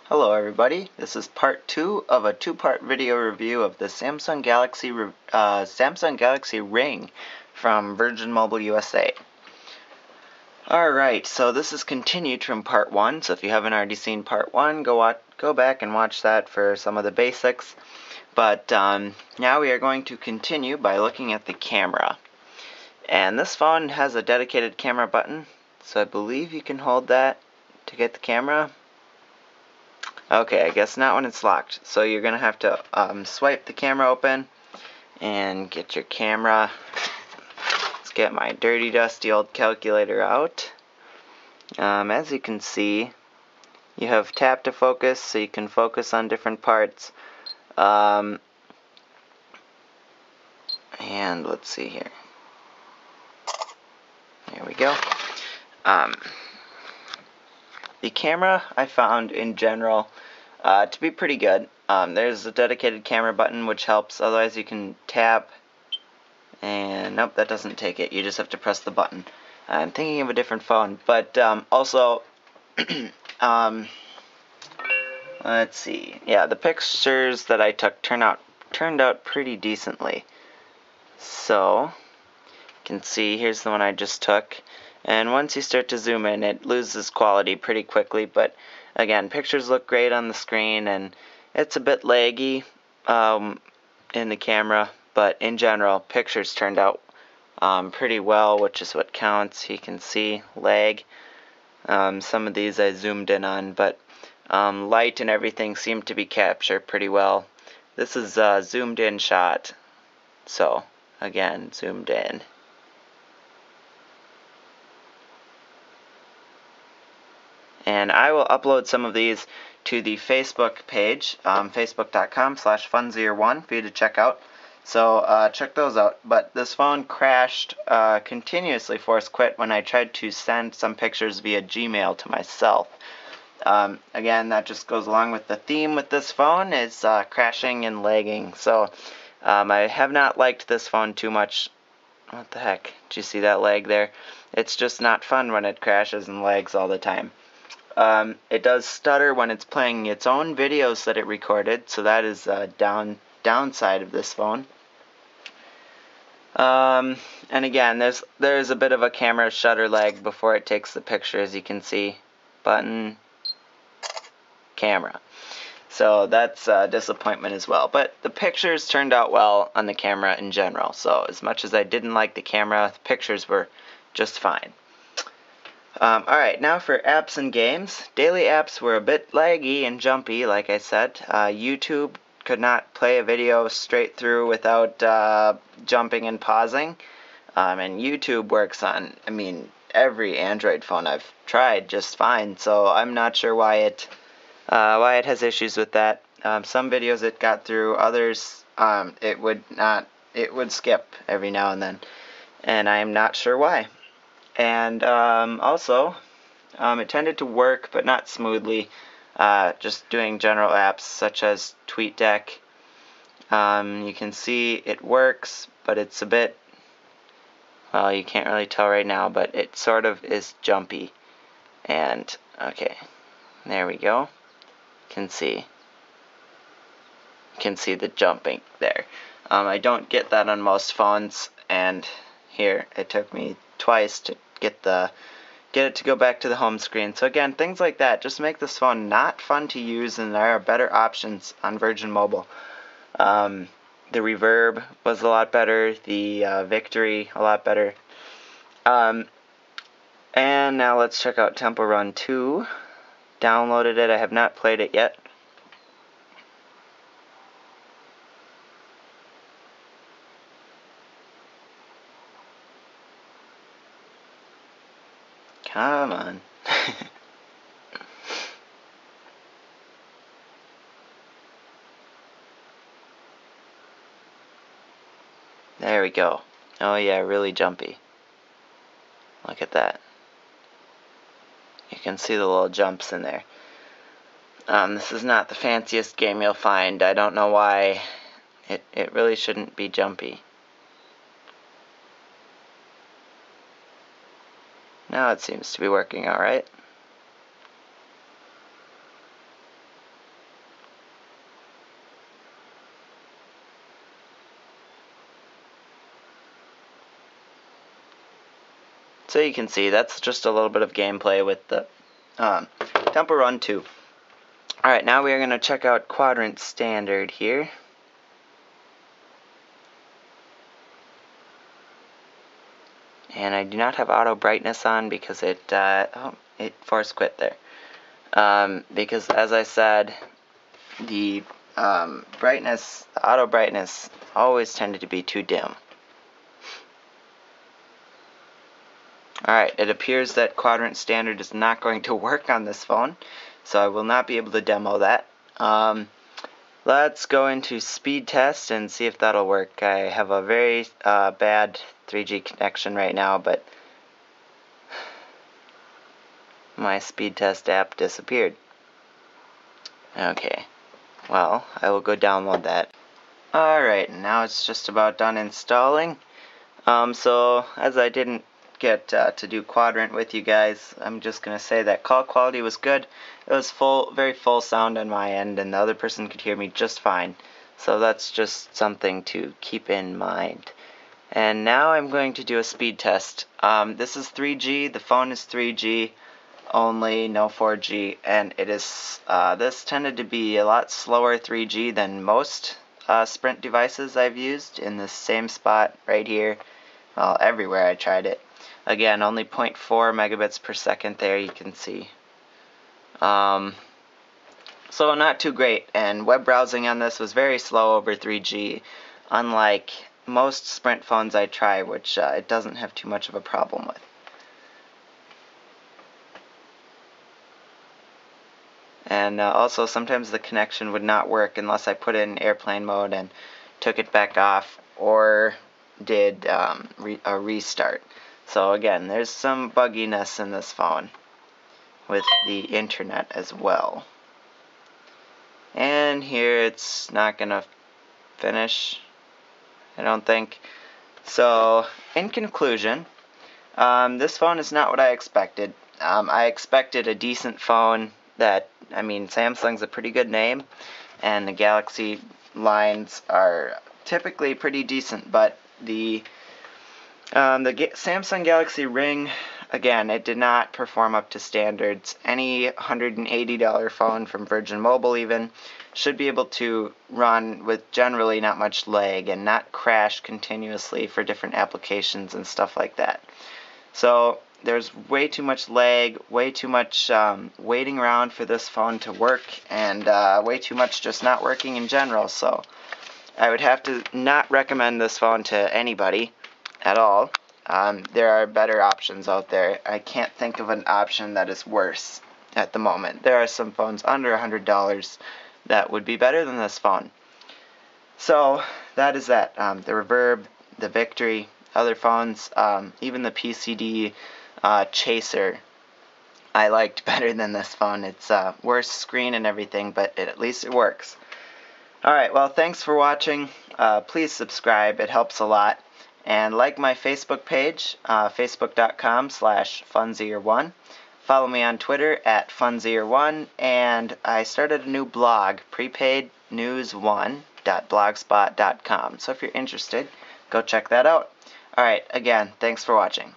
Hello everybody, this is part 2 of a two-part video review of the Samsung Galaxy Ring from Virgin Mobile USA. Alright, so this is continued from part 1, so if you haven't already seen part 1, go back and watch that for some of the basics. But now we are going to continue by looking at the camera. And this phone has a dedicated camera button, so I believe you can hold that to get the camera. Okay, I guess not when it's locked. So you're going to have to swipe the camera open and get your camera. Let's get my dirty, dusty old calculator out. As you can see, you have tap to focus, so you can focus on different parts. And let's see here. There we go. The camera I found in general to be pretty good. There's a dedicated camera button which helps, otherwise you can tap and nope, that doesn't take it. You just have to press the button. I'm thinking of a different phone, but also let's see. Yeah, the pictures that I took turned out pretty decently. So you can see here's the one I just took. And once you start to zoom in, it loses quality pretty quickly, but again, pictures look great on the screen, and it's a bit laggy in the camera, but in general, pictures turned out pretty well, which is what counts. You can see lag. Some of these I zoomed in on, but light and everything seemed to be captured pretty well. This is a zoomed in shot, so again, zoomed in. And I will upload some of these to the Facebook page, facebook.com/funzierone for you to check out. So check those out. But this phone crashed continuously, force quit, when I tried to send some pictures via Gmail to myself. Again, that just goes along with the theme with this phone, is crashing and lagging. So I have not liked this phone too much. What the heck? Did you see that lag there? It's just not fun when it crashes and lags all the time. It does stutter when it's playing its own videos that it recorded, so that is a downside of this phone. And again, there's a bit of a camera shutter lag before it takes the picture, as you can see. Button, camera. So that's a disappointment as well. But the pictures turned out well on the camera in general. So as much as I didn't like the camera, the pictures were just fine. Alright, now for apps and games. Daily apps were a bit laggy and jumpy, like I said. YouTube could not play a video straight through without jumping and pausing. And YouTube works on, every Android phone I've tried just fine, so I'm not sure why it has issues with that. Some videos it got through, others it would skip every now and then, and I'm not sure why. And also, it tended to work, but not smoothly, just doing general apps such as TweetDeck. You can see it works, but it's a bit, well, you can't really tell right now, but it sort of is jumpy. And, okay, there we go. You can see the jumping there. I don't get that on most phones, and here, it took me twice to get it to go back to the home screen. So again, things like that just make this phone not fun to use, and there are better options on Virgin Mobile. The Reverb was a lot better, the Victory a lot better. And now let's check out Temple Run 2. Downloaded it, I have not played it yet. Come on. There we go. Oh yeah, really jumpy. Look at that. You can see the little jumps in there. This is not the fanciest game you'll find. I don't know why. It really shouldn't be jumpy. Now it seems to be working alright. So you can see that's just a little bit of gameplay with the Temple Run 2. Alright, now we are going to check out Quadrant Standard here. And I do not have auto brightness on because it force quit there. Because as I said, the auto brightness always tended to be too dim. Alright, it appears that Quadrant Standard is not going to work on this phone, so I will not be able to demo that. Let's go into speed test and see if that'll work. I have a very bad 3G connection right now, but my speed test app disappeared. Okay, well, I will go download that. Alright, now it's just about done installing. So, as I didn't get to do Quadrant with you guys, I'm just going to say that call quality was good. It was very full sound on my end, and the other person could hear me just fine. So that's just something to keep in mind. And now I'm going to do a speed test. This is 3G, the phone is 3G only, no 4G, and it is, this tended to be a lot slower 3G than most Sprint devices I've used in the same spot right here. Well, everywhere I tried it. Again, only 0.4 megabits per second there, you can see. So not too great, and web browsing on this was very slow over 3G, unlike most Sprint phones I try, which it doesn't have too much of a problem with. And also sometimes the connection would not work unless I put it in airplane mode and took it back off or did a restart. So again, there's some bugginess in this phone with the internet as well. And here it's not going to finish, I don't think. So, in conclusion, this phone is not what I expected. I expected a decent phone that, I mean, Samsung's a pretty good name, and the Galaxy lines are typically pretty decent, but the Samsung Galaxy Ring, again, it did not perform up to standards. Any $180 phone from Virgin Mobile even should be able to run with generally not much lag and not crash continuously for different applications and stuff like that. So there's way too much lag, way too much waiting around for this phone to work, and way too much just not working in general. So I would have to not recommend this phone to anybody at all. There are better options out there. I can't think of an option that is worse at the moment. There are some phones under $100 that would be better than this phone. So that is that. The Reverb, the Victory, other phones, even the PCD Chaser, I liked better than this phone. It's worse screen and everything, but at least it works. Alright, well, thanks for watching. Please subscribe. It helps a lot. And like my Facebook page, facebook.com/funzier1. Follow me on Twitter at funzier1. And I started a new blog, prepaidnews1.blogspot.com. So if you're interested, go check that out. Alright, again, thanks for watching.